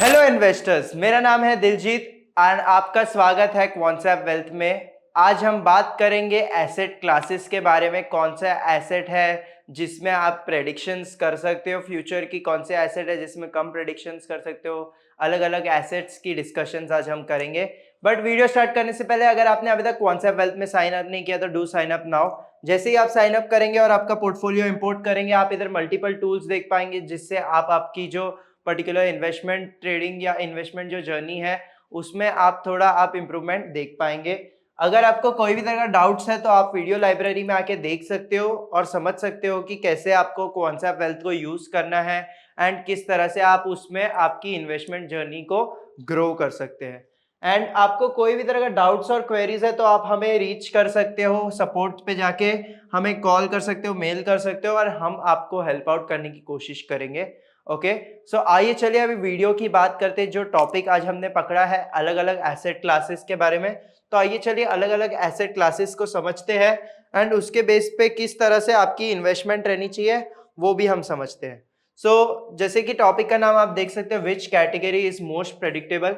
Hello investors, मेरा नाम है दिलजीत और आपका स्वागत है क्वांटसेप वेल्थ में। आज हम बात करेंगे एसेट क्लासेस के बारे में। कौन सा एसेट है जिसमें आप प्रेडिक्शंस कर सकते हो फ्यूचर की, कौन से एसेट है जिसमें कम प्रेडिक्शंस कर सकते हो। अलग अलग एसेट्स की डिस्कशंस आज हम करेंगे। बट वीडियो स्टार्ट करने से पहले अगर आपने अभी तक क्वांटसेप वेल्थ में साइन अप नहीं किया तो डू साइन अप नाउ। जैसे ही आप साइन अप करेंगे और आपका पोर्टफोलियो इंपोर्ट करेंगे, आप इधर मल्टीपल टूल्स देख पाएंगे जिससे आप आपकी जो पर्टिकुलर इन्वेस्टमेंट ट्रेडिंग या इन्वेस्टमेंट जो जर्नी है उसमें आप थोड़ा आप इम्प्रूवमेंट देख पाएंगे। अगर आपको कोई भी तरह का डाउट्स है तो आप वीडियो लाइब्रेरी में आके देख सकते हो और समझ सकते हो कि कैसे आपको क्वांटसेप वेल्थ को यूज करना है एंड किस तरह से आप उसमें आपकी इन्वेस्टमेंट जर्नी को ग्रो कर सकते हैं। एंड आपको कोई भी तरह का डाउट्स और क्वेरीज है तो आप हमें रीच कर सकते हो, सपोर्ट पे जाके हमें कॉल कर सकते हो, मेल कर सकते हो और हम आपको हेल्प आउट करने की कोशिश करेंगे। ओके, सो आइए चलिए अभी वीडियो की बात करते हैं। जो टॉपिक आज हमने पकड़ा है अलग अलग एसेट क्लासेस के बारे में, तो आइए चलिए अलग अलग एसेट क्लासेस को समझते हैं एंड उसके बेस पे किस तरह से आपकी इन्वेस्टमेंट रहनी चाहिए वो भी हम समझते हैं। जैसे कि टॉपिक का नाम आप देख सकते हैं, which category is most predictable.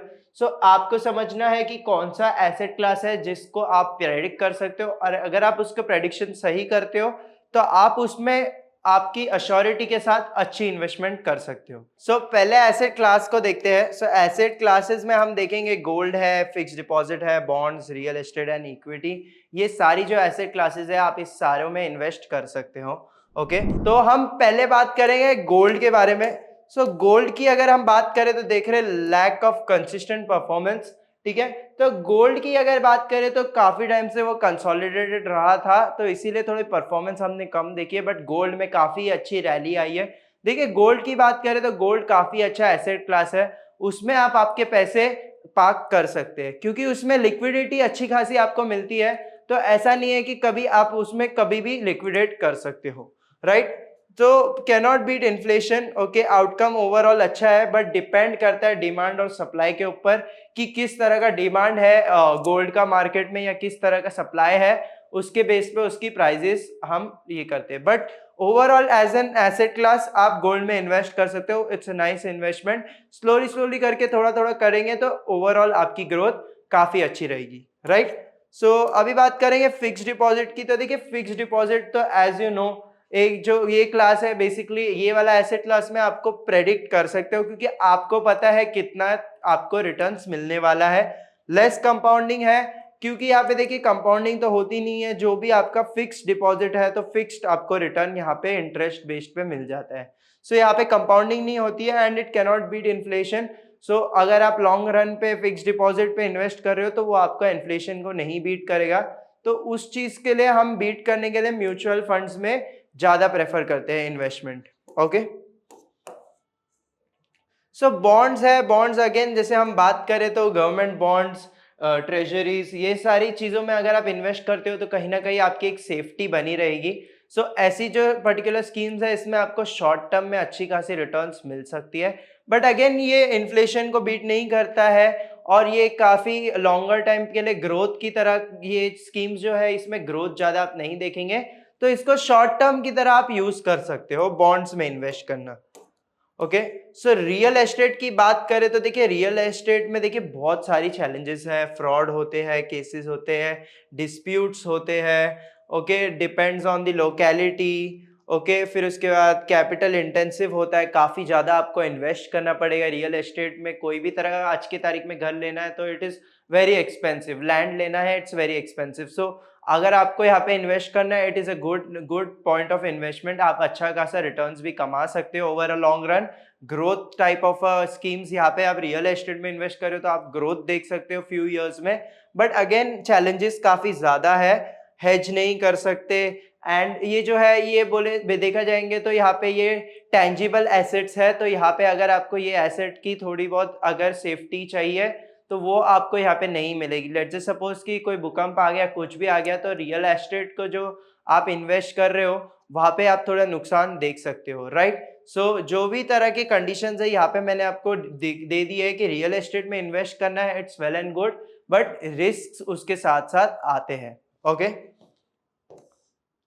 आपको समझना है कि कौन सा एसेट क्लास है जिसको आप प्रेडिक्ट कर सकते हो और अगर आप उसका प्रेडिक्शन सही करते हो तो आप उसमें आपकी अश्योरिटी के साथ अच्छी इन्वेस्टमेंट कर सकते हो। पहले एसेट क्लास को देखते हैं। एसेट क्लासेस में हम देखेंगे गोल्ड है, फिक्स डिपॉजिट है, bonds, real estate and equity. ये सारी जो एसेट क्लासेस है आप इस सारों में इन्वेस्ट कर सकते हो। ओके, तो हम पहले बात करेंगे गोल्ड के बारे में। गोल्ड की अगर हम बात करें तो देख रहे लैक ऑफ कंसिस्टेंट परफॉर्मेंस। ठीक है, तो गोल्ड की अगर बात करें तो काफी टाइम से वो कंसोलिडेटेड रहा था तो इसीलिए थोड़ी परफॉर्मेंस हमने कम देखी है, बट गोल्ड में काफी अच्छी रैली आई है। देखिए, गोल्ड की बात करें तो गोल्ड काफी अच्छा एसेट क्लास है। उसमें आप आपके पैसे पार्क कर सकते हैं क्योंकि उसमें लिक्विडिटी अच्छी खासी आपको मिलती है। तो ऐसा नहीं है कि कभी आप उसमें कभी भी लिक्विडेट कर सकते हो, राइट। तो cannot beat inflation. Okay, outcome overall अच्छा है बट डिपेंड करता है डिमांड और सप्लाई के ऊपर कि किस तरह का डिमांड है गोल्ड का मार्केट में या किस तरह का सप्लाई है। उसके बेस पे उसकी प्राइजेस हम ये करते हैं। But overall as an asset class आप गोल्ड में इन्वेस्ट कर सकते हो। It's a nice investment. Slowly slowly करके थोड़ा थोड़ा करेंगे तो ओवरऑल आपकी ग्रोथ काफी अच्छी रहेगी, राइट। अभी बात करेंगे फिक्स डिपॉजिट की। तो देखिए, फिक्स डिपॉजिट तो एज यू नो एक जो ये क्लास है, बेसिकली ये वाला एसेट क्लास में आपको प्रेडिक्ट कर सकते हो क्योंकि आपको पता है कितना आपको रिटर्न्स मिलने वाला है। लेस कंपाउंडिंग है क्योंकि यहाँ पे देखिए कंपाउंडिंग तो होती नहीं है। जो भी आपका फिक्स डिपॉजिट है तो फिक्स्ड आपको रिटर्न यहाँ पे इंटरेस्ट बेस्ड पे मिल जाता है। यहाँ पे कंपाउंडिंग नहीं होती है and it cannot beat inflation. अगर आप लॉन्ग रन पे फिक्स डिपॉजिट पे इन्वेस्ट कर रहे हो तो वो आपका इन्फ्लेशन को नहीं बीट करेगा। तो उस चीज के लिए हम बीट करने के लिए म्यूचुअल फंड्स में ज्यादा प्रेफर करते हैं इन्वेस्टमेंट। ओके, बॉन्ड्स है। बॉन्ड्स अगेन जैसे हम बात करें तो गवर्नमेंट बॉन्ड्स, ट्रेजरीज, ये सारी चीजों में अगर आप इन्वेस्ट करते हो तो कहीं ना कहीं आपकी एक सेफ्टी बनी रहेगी। ऐसी जो पर्टिकुलर स्कीम्स है इसमें आपको शॉर्ट टर्म में अच्छी खासी रिटर्न्स मिल सकती है, बट अगेन ये इन्फ्लेशन को बीट नहीं करता है और ये काफी लॉन्गर टाइम के लिए ग्रोथ की तरह, ये स्कीम्स जो है इसमें ग्रोथ ज्यादा आप नहीं देखेंगे। तो इसको शॉर्ट टर्म की तरह आप यूज कर सकते हो बॉन्ड्स में इन्वेस्ट करना। ओके, रियल एस्टेट की बात करें तो देखिए रियल एस्टेट में देखिए बहुत सारी चैलेंजेस हैं। फ्रॉड होते हैं, केसेस होते हैं, डिस्प्यूट्स होते हैं। Okay, depends on the locality. Okay, फिर उसके बाद कैपिटल इंटेंसिव होता है, काफी ज्यादा आपको इन्वेस्ट करना पड़ेगा रियल एस्टेट में। कोई भी तरह का आज की तारीख में घर लेना है तो it is very expensive. Land लेना है, इट्स वेरी एक्सपेंसिव। अगर आपको यहाँ पे इन्वेस्ट करना है, it is a good good point of investment. आप अच्छा खासा रिटर्न्स भी कमा सकते हो over a long run. Growth type of schemes, यहाँ पे आप रियल एस्टेट में इन्वेस्ट करो तो आप ग्रोथ देख सकते हो फ्यू इयर्स में। बट अगेन चैलेंजेस काफी ज्यादा है, हेज नहीं कर सकते। एंड ये जो है ये बोले देखा जाएंगे तो यहाँ पे ये टेंजिबल एसेट्स है। तो यहाँ पे अगर आपको ये एसेट की थोड़ी बहुत अगर सेफ्टी चाहिए तो वो आपको यहाँ पे नहीं मिलेगी। लेट्स जस्ट सपोज कि कोई भूकंप आ गया, कुछ भी आ गया, तो रियल एस्टेट को जो आप इन्वेस्ट कर रहे हो वहां पे आप थोड़ा नुकसान देख सकते हो, राइट। जो भी तरह की कंडीशंस है यहाँ पे मैंने आपको दे दी है कि रियल एस्टेट में इन्वेस्ट करना है, it's well and good, but risk उसके साथ साथ आते हैं। ओके,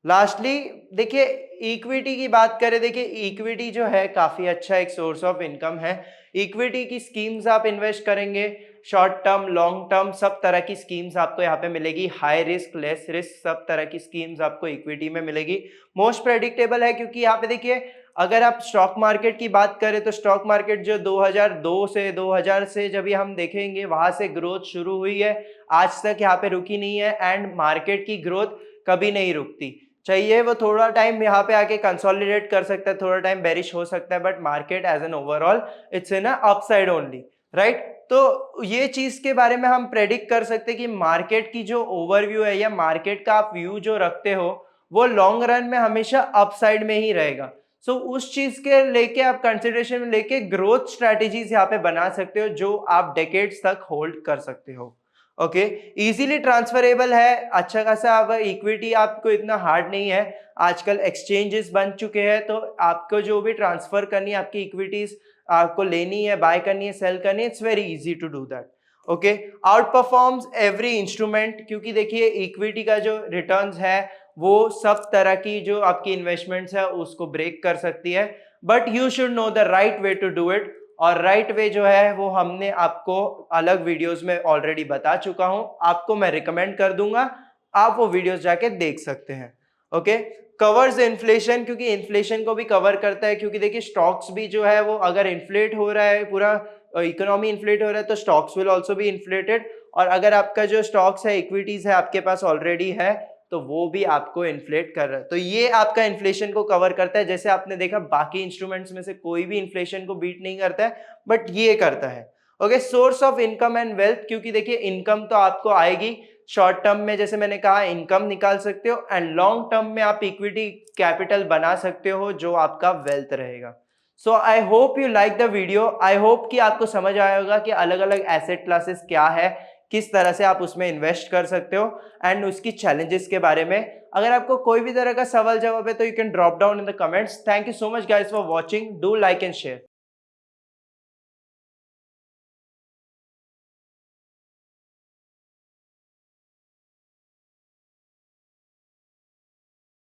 लास्टली देखिए इक्विटी की बात करें। देखिए इक्विटी जो है काफी अच्छा एक सोर्स ऑफ इनकम है। इक्विटी की स्कीम्स आप इन्वेस्ट करेंगे, शॉर्ट टर्म लॉन्ग टर्म सब तरह की स्कीम्स आपको यहाँ पे मिलेगी, हाई रिस्क लेस रिस्क सब तरह की स्कीम्स आपको इक्विटी में मिलेगी। मोस्ट प्रेडिक्टेबल है क्योंकि यहाँ पे देखिए अगर आप स्टॉक मार्केट की बात करें तो स्टॉक मार्केट जो 2002 से 2000 से जब भी हम देखेंगे वहां से ग्रोथ शुरू हुई है, आज तक यहाँ पे रुकी नहीं है एंड मार्केट की ग्रोथ कभी नहीं रुकती। चाहिए वो थोड़ा टाइम यहाँ पे आके कंसोलिडेट कर सकता है, थोड़ा टाइम बेरिश हो सकता है, but market as an overall it's in upside only, right. तो ये चीज के बारे में हम प्रेडिक्ट कर सकते हैं कि मार्केट की जो ओवरव्यू है या मार्केट का आप व्यू जो रखते हो वो लॉन्ग रन में हमेशा अपसाइड में ही रहेगा। सो उस चीज के लेके आप कंसिडरेशन में लेके ग्रोथ स्ट्रेटेजीज यहाँ पे बना सकते हो जो आप डेकेड्स तक होल्ड कर सकते हो। ओके, इजीली ट्रांसफरेबल है, अच्छा खासा। अब इक्विटी आपको इतना हार्ड नहीं है, आजकल एक्सचेंजेस बन चुके हैं, तो आपको जो भी ट्रांसफर करनी है आपकी इक्विटीज आपको लेनी है, बाय करनी है, सेल करनी है, it's very easy to do that. Okay, outperforms every instrument, क्योंकि देखिए इक्विटी का जो रिटर्न्स है वो सब तरह की जो आपकी इन्वेस्टमेंट्स है उसको ब्रेक कर सकती है, but you should know the right way to do it. और राइट वे जो है वो हमने आपको अलग वीडियोस में ऑलरेडी बता चुका हूं, आपको मैं रिकमेंड कर दूंगा, आप वो वीडियोस जाके देख सकते हैं। ओके, कवर्स इन्फ्लेशन, क्योंकि इन्फ्लेशन को भी कवर करता है, क्योंकि देखिए स्टॉक्स भी जो है वो अगर इन्फ्लेट हो रहा है, पूरा इकोनॉमी इन्फ्लेट हो रहा है तो stocks will also be inflated, और अगर आपका जो स्टॉक्स है इक्विटीज है आपके पास ऑलरेडी है तो वो भी आपको इन्फ्लेट कर रहा है, तो ये आपका इन्फ्लेशन को कवर करता है। जैसे आपने देखा बाकी इंस्ट्रूमेंट्स में से कोई भी इन्फ्लेशन को बीट नहीं करता है, बट ये करता है। Okay, source of income and wealth, क्योंकि देखिए इनकम तो आपको आएगी शॉर्ट टर्म में, जैसे मैंने कहा इनकम निकाल सकते हो, एंड लॉन्ग टर्म में आप इक्विटी कैपिटल बना सकते हो जो आपका वेल्थ रहेगा। So I hope you like the video, I hope कि आपको समझ आया होगा कि अलग अलग एसेट क्लासेस क्या है, किस तरह से आप उसमें इन्वेस्ट कर सकते हो एंड उसकी चैलेंजेस के बारे में। अगर आपको कोई भी तरह का सवाल जवाब है तो you can drop down in the comments. Thank you so much guys for watching, do like and share.